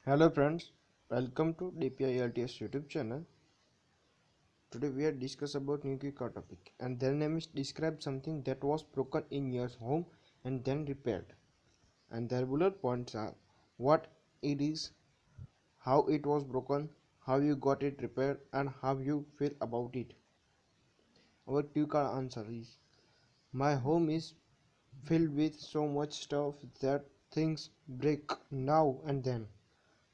Hello friends, welcome to DPIELTS YouTube channel. Today we are discuss about new car topic and their name is describe something that was broken in your home and then repaired. And their bullet points are what it is, how it was broken, how you got it repaired and how you feel about it. Our quick car answer is my home is filled with so much stuff that things break now and then.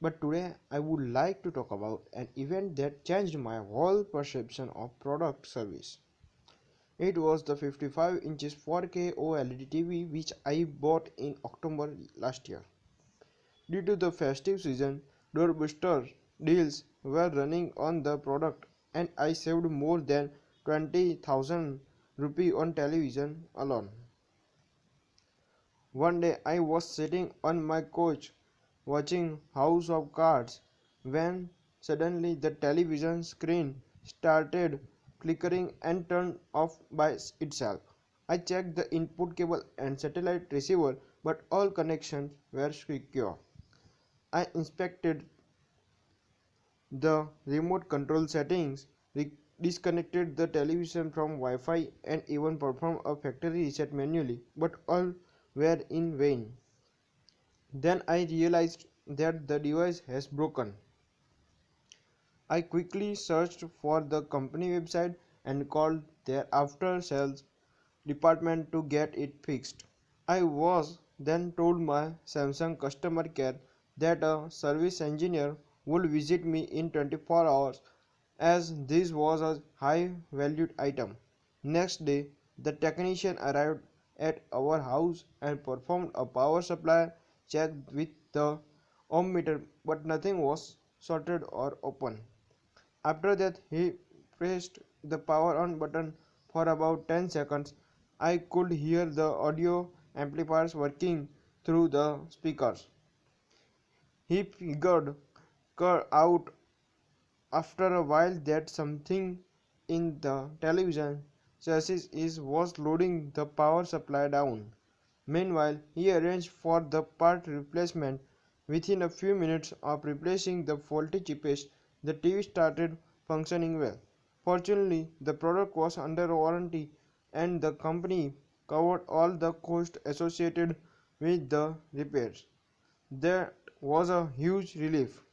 But today I would like to talk about an event that changed my whole perception of product service. It was the 55 inches 4K OLED TV which I bought in October last year. Due to the festive season, doorbuster deals were running on the product and I saved more than 20,000 rupee on television alone. One day I was sitting on my couch watching House of Cards when suddenly the television screen started flickering and turned off by itself. I checked the input cable and satellite receiver, but all connections were secure. I inspected the remote control settings, disconnected the television from Wi-Fi and even performed a factory reset manually, but all were in vain. Then I realized that the device has broken. I quickly searched for the company website and called their after sales department to get it fixed. I was then told by Samsung customer care that a service engineer would visit me in 24 hours as this was a high valued item. Next day, the technician arrived at our house and performed a power supply check with the ohm meter, but nothing was shorted or open. After that, he pressed the power on button for about 10 seconds. I could hear the audio amplifiers working through the speakers. He figured out after a while that something in the television chassis was loading the power supply down. Meanwhile, he arranged for the part replacement. Within a few minutes of replacing the faulty chips, the TV started functioning well. Fortunately, the product was under warranty and the company covered all the costs associated with the repairs. That was a huge relief.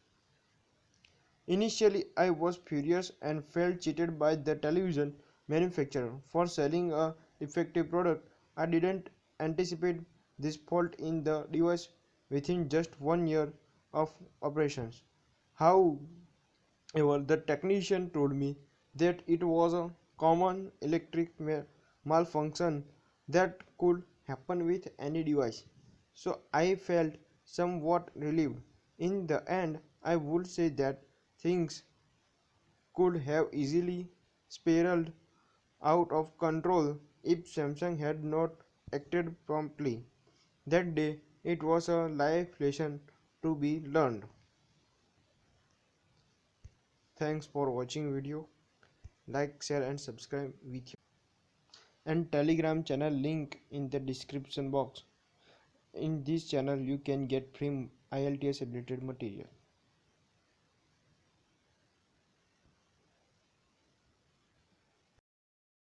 Initially, I was furious and felt cheated by the television manufacturer for selling a defective product. I didn't anticipate this fault in the device within just 1 year of operations. However, the technician told me that it was a common electric malfunction that could happen with any device. So I felt somewhat relieved. In the end, I would say that things could have easily spiraled out of control if Samsung had not acted promptly. That day, it was a life lesson to be learned. Thanks for watching video. Like, share and subscribe with you. And Telegram channel link in the description box. In this channel you can get free IELTS related material.